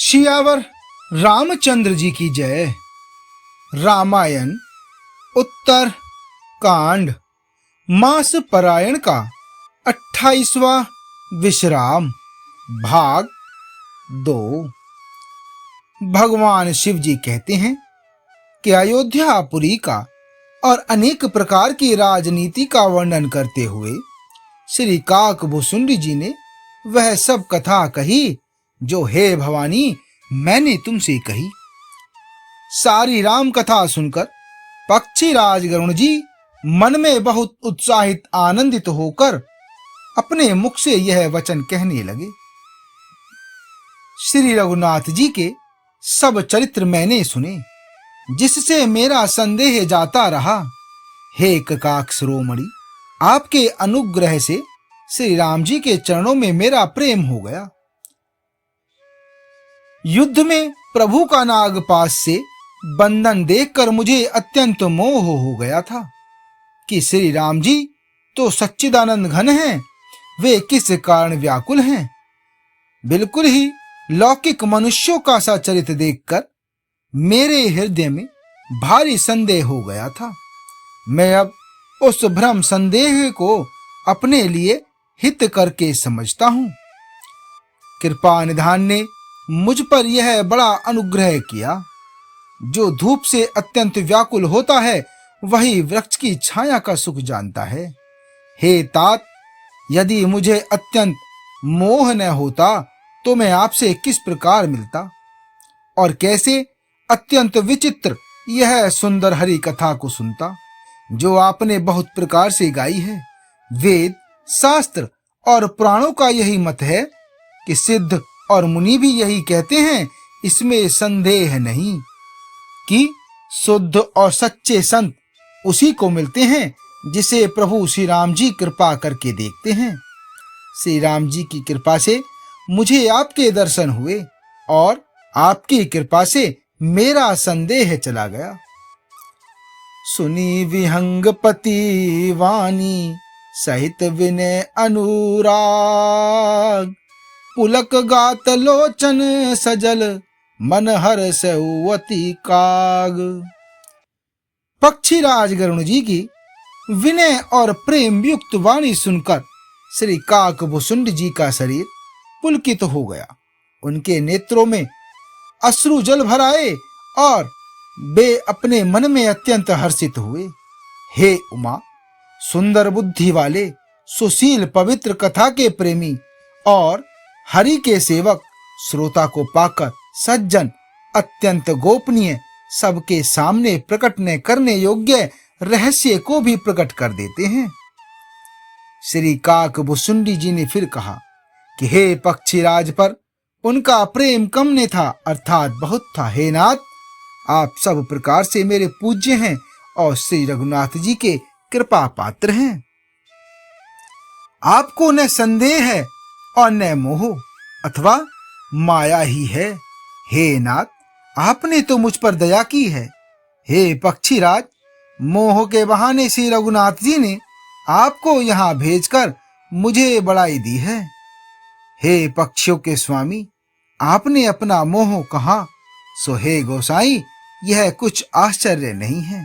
सियावर रामचंद्र जी की जय। रामायण उत्तर कांड मास परायण का 28वां विश्राम भाग 2। भगवान शिव जी कहते हैं कि अयोध्यापुरी का और अनेक प्रकार की राजनीति का वर्णन करते हुए श्री काकभूषुंडी जी ने वह सब कथा कही जो हे भवानी मैंने तुमसे कही। सारी राम कथा सुनकर पक्षीराज गरुण जी मन में बहुत उत्साहित आनंदित होकर अपने मुख से यह वचन कहने लगे। श्री रघुनाथ जी के सब चरित्र मैंने सुने, जिससे मेरा संदेह जाता रहा। हे ककाक शिरोमणि, आपके अनुग्रह से श्री राम जी के चरणों में मेरा प्रेम हो गया। युद्ध में प्रभु का नागपाश से बंधन देखकर मुझे अत्यंत मोह हो गया था कि श्री राम जी तो सच्चिदानंद घन हैं, वे किस कारण व्याकुल हैं। बिल्कुल ही लौकिक मनुष्यों का सा चरित्र देखकर मेरे हृदय में भारी संदेह हो गया था। मैं अब उस भ्रम संदेह को अपने लिए हित करके समझता हूं। कृपा निधान ने मुझ पर यह बड़ा अनुग्रह किया। जो धूप से अत्यंत व्याकुल होता है वही वृक्ष की छाया का सुख जानता है। हे तात, यदि मुझे अत्यंत मोह न होता तो मैं आपसे किस प्रकार मिलता और कैसे अत्यंत विचित्र यह सुंदर हरि कथा को सुनता जो आपने बहुत प्रकार से गाई है। वेद, शास्त्र और पुराणों का यही मत है कि सिद्ध और मुनि भी यही कहते हैं, इसमें संदेह नहीं कि शुद्ध और सच्चे संत उसी को मिलते हैं जिसे प्रभु श्री राम जी कृपा करके देखते हैं। श्री राम जी की कृपा से मुझे आपके दर्शन हुए और आपकी कृपा से मेरा संदेह चला गया। सुनी विहंगपति वाणी सहित विनय अनुराग, पुलक गात लोचन सजल मन हर्षवती काग। पक्षीराज गरुण जी की विनय और प्रेम युक्त वाणी सुनकर श्री काकभूषुंडी जी का शरीर पुलकित हो गया। उनके नेत्रों में अश्रु जल भर आए और वे अपने मन में अत्यंत हर्षित हुए। हे उमा, सुंदर बुद्धि वाले, सुशील पवित्र कथा के प्रेमी और हरि के सेवक, श्रोता को पाकर सज्जन अत्यंत गोपनीय, सबके सामने प्रकट न करने योग्य रहस्य को भी प्रकट कर देते हैं। श्री काकभूषुंडी जी ने फिर कहा कि हे पक्षीराज, पर उनका प्रेम कम ने था, अर्थात बहुत था। हे नाथ, आप सब प्रकार से मेरे पूज्य हैं और श्री रघुनाथ जी के कृपा पात्र हैं। आपको न संदेह है और न मोह अथवा माया ही है। हे नाथ, आपने तो मुझ पर दया की है। हे पक्षीराज, मोह के बहाने श्री रघुनाथ जी ने आपको यहाँ भेजकर मुझे बड़ाई दी है। हे पक्षियों के स्वामी, आपने अपना मोह कहा, सो हे गोसाई, यह कुछ आश्चर्य नहीं है।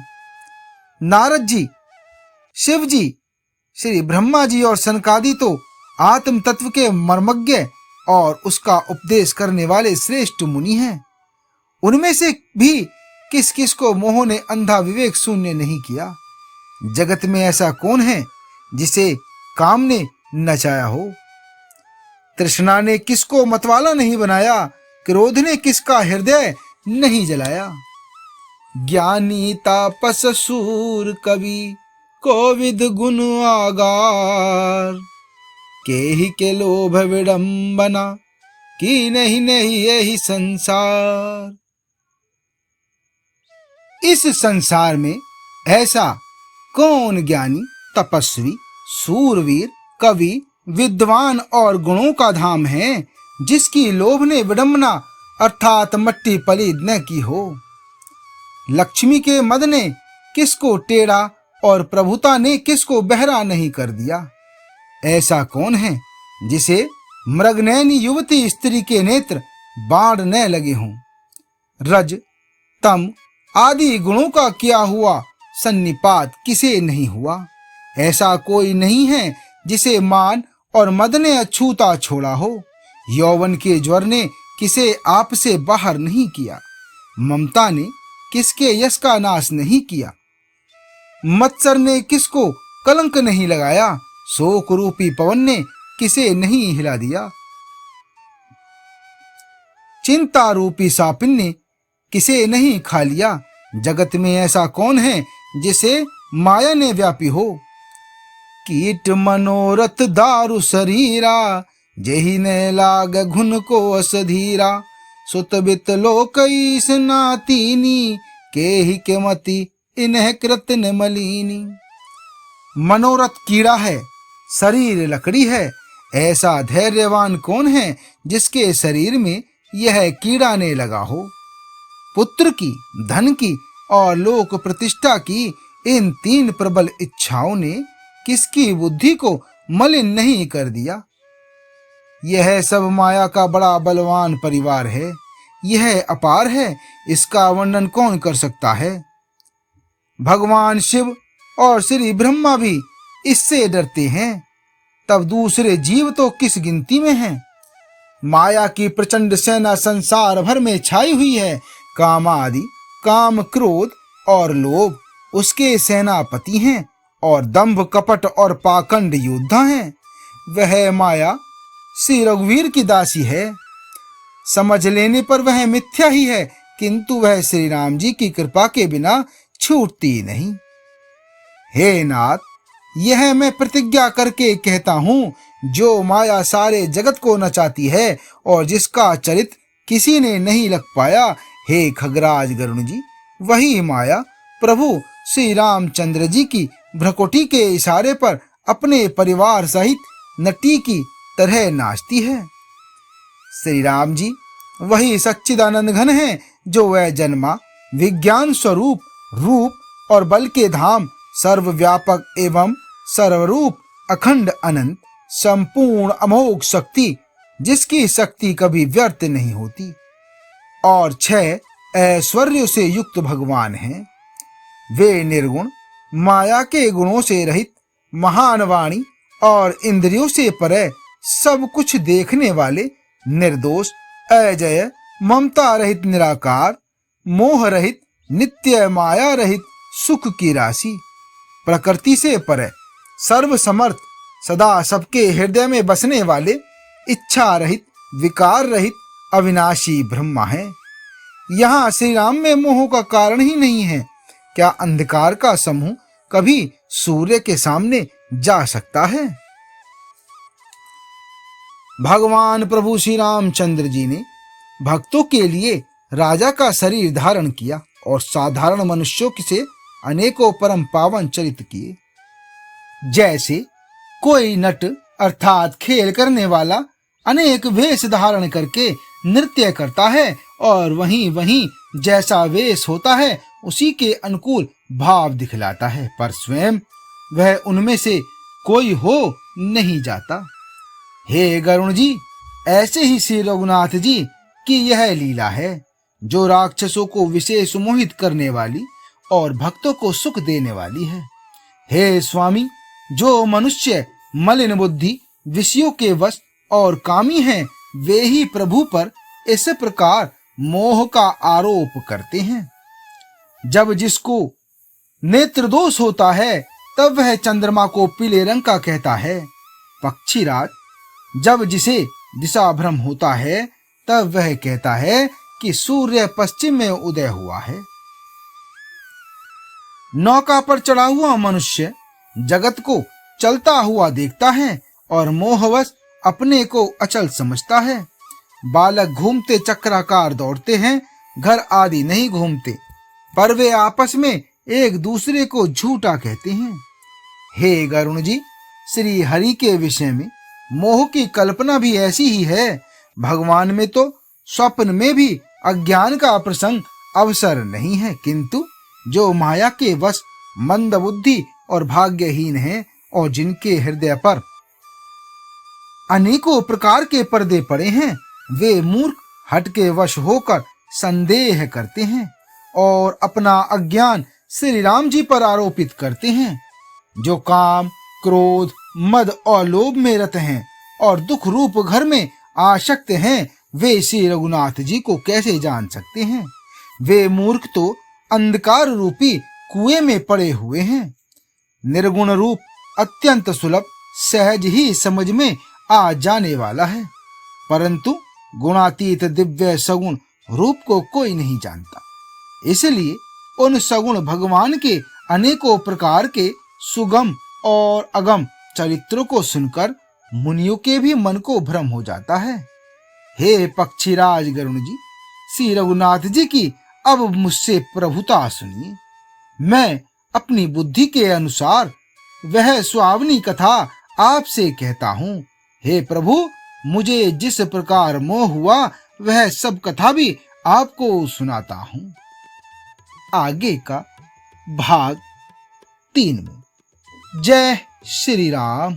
नारद जी, शिव जी, श्री ब्रह्मा जी और सनकादि तो आत्म तत्व के मर्मज्ञ और उसका उपदेश करने वाले श्रेष्ठ मुनि हैं। उनमें से भी किस किस को मोह ने अंधा विवेक शून्य नहीं किया। जगत में ऐसा कौन है जिसे काम ने नचाया हो। तृष्णा ने किसको मतवाला नहीं बनाया, क्रोध ने किसका हृदय नहीं जलाया। ज्ञानी तापस सूर कवि कोविद गुण आगार, केहि के लोभ विडंबना की नहीं यही संसार। इस संसार में ऐसा कौन ज्ञानी, तपस्वी, सूरवीर, कवि, विद्वान और गुणों का धाम है जिसकी लोभ ने विडंबना अर्थात मट्टी पलीद न की हो। लक्ष्मी के मद ने किसको टेढ़ा और प्रभुता ने किसको बहरा नहीं कर दिया। ऐसा कौन है जिसे मृगनयनी युवती स्त्री के नेत्र बांटने लगे हों। रज, तम आदि गुणों का किया हुआ सन्निपात किसे नहीं हुआ? ऐसा कोई नहीं है जिसे मान और मद ने अछूता छोड़ा हो। यौवन के ज्वर ने किसे आप से बाहर नहीं किया। ममता ने किसके यश का नाश नहीं किया। मत्सर ने किसको कलंक नहीं लगाया। शोक रूपी पवन ने किसे नहीं हिला दिया। चिंता रूपी सापिन ने किसे नहीं खा लिया। जगत में ऐसा कौन है जिसे माया ने व्यापी हो। कीट मनोरथ दारु शरीरा, जेहि ने लाग घुन को असधीरा। सुत बित लोकई स्नातीनी, केहि के मति इन्ह कृतन मलिनी। मनोरथ कीड़ा है, शरीर लकड़ी है। ऐसा धैर्यवान कौन है जिसके शरीर में यह कीड़ा ने लगा हो। पुत्र की, धन की और लोक प्रतिष्ठा की इन तीन प्रबल इच्छाओं ने किसकी बुद्धि को मलिन नहीं कर दिया। यह सब माया का बड़ा बलवान परिवार है। यह अपार है, इसका वर्णन कौन कर सकता है। भगवान शिव और श्री ब्रह्मा भी इससे डरते हैं, तब दूसरे जीव तो किस गिनती में हैं। माया की प्रचंड सेना संसार भर में छाई हुई है। काम आदि, काम, क्रोध और लोभ उसके सेनापति हैं और दंभ, कपट और पाखंड योद्धा हैं। वह माया श्री रघुवीर की दासी है। समझ लेने पर वह मिथ्या ही है, किंतु वह श्री राम जी की कृपा के बिना छूटती नहीं। हे नाथ, यह मैं प्रतिज्ञा करके कहता हूँ, जो माया सारे जगत को नचाती है और जिसका चरित्र किसी ने नहीं लग पाया, हे खगराज गरुण जी, वही माया प्रभु श्री रामचंद्र जी की भ्रकुटी के इशारे पर अपने परिवार सहित नटी की तरह नाचती है। श्री राम जी वही सच्चिदानंद घन है, जो वह जन्मा विज्ञान स्वरूप, रूप और बल के धाम, सर्वव्यापक एवं सर्वरूप, अखंड अनंत, संपूर्ण अमोघ शक्ति, जिसकी शक्ति कभी व्यर्थ नहीं होती, और 6 ऐश्वर्यों से युक्त भगवान हैं। वे निर्गुण, माया के गुणों से रहित, महान वाणी और इंद्रियों से परे, सब कुछ देखने वाले, निर्दोष, अजय, ममता रहित, निराकार, मोह रहित, नित्य, माया रहित, सुख की राशि, प्रकृति से परे, सर्वसमर्थ, सदा सबके हृदय में बसने वाले, इच्छा रहित, विकार रहित, अविनाशी ब्रह्मा है। यहाँ श्री राम में मोह का कारण ही नहीं है। क्या अंधकार का समूह कभी सूर्य के सामने जा सकता है? भगवान प्रभु श्री रामचंद्र जी ने भक्तों के लिए राजा का शरीर धारण किया और साधारण मनुष्यों से अनेकों परम पावन चरित्र किए। जैसे कोई नट अर्थात खेल करने वाला अनेक वेश धारण करके नृत्य करता है और वहीं जैसा वेश होता है उसी के अनुकूल भाव दिखलाता है, पर स्वयं वह उनमें से कोई हो नहीं जाता। हे गरुण जी, ऐसे ही श्री रघुनाथ जी की यह लीला है, जो राक्षसों को विशेष मोहित करने वाली और भक्तों को सुख देने वाली है। हे स्वामी, जो मनुष्य मलिन बुद्धि, विषयों के वश और कामी हैं, वे ही प्रभु पर इस प्रकार मोह का आरोप करते हैं। जब जिसको नेत्र दोष होता है, तब वह चंद्रमा को पीले रंग का कहता है। पक्षीराज, जब जिसे दिशा भ्रम होता है, तब वह कहता है कि सूर्य पश्चिम में उदय हुआ है। नौका पर चढ़ा हुआ मनुष्य जगत को चलता हुआ देखता है और मोहवश अपने को अचल समझता है। बालक घूमते चक्राकार दौड़ते हैं, घर आदि नहीं घूमते, पर वे आपस में एक दूसरे को झूठा कहते हैं। हे गरुण जी, श्री हरि के विषय में मोह की कल्पना भी ऐसी ही है। भगवान में तो स्वप्न में भी अज्ञान का प्रसंग अवसर नहीं है, किंतु जो माया के वश मंद बुद्धि और भाग्यहीन हैं और जिनके हृदय पर अनेकों प्रकार के पर्दे पड़े हैं, वे मूर्ख हठ के वश होकर संदेह करते हैं और अपना अज्ञान श्री राम जी पर आरोपित करते हैं। जो काम, क्रोध, मद और लोभ में रत हैं और दुख रूप घर में आसक्त हैं, वे श्री रघुनाथ जी को कैसे जान सकते हैं? वे मूर्ख तो अंधकार रूपी कुएं में पड़े हुए हैं। निर्गुण रूप अत्यंत सुलभ, सहज ही समझ में आ जाने वाला है, परंतु गुणातीत दिव्य सगुण रूप को कोई नहीं जानता। इसलिए उन सगुण भगवान के अनेकों प्रकार के सुगम और अगम चरित्रों को सुनकर मुनियों के भी मन को भ्रम हो जाता है। हे पक्षीराज गरुण जी, श्री रघुनाथ जी की अब मुझसे प्रभुता सुनिए। मैं अपनी बुद्धि के अनुसार वह सुहावनी कथा आपसे कहता हूँ। हे प्रभु, मुझे जिस प्रकार मोह हुआ वह सब कथा भी आपको सुनाता हूँ। आगे का भाग 3 में। जय श्री राम।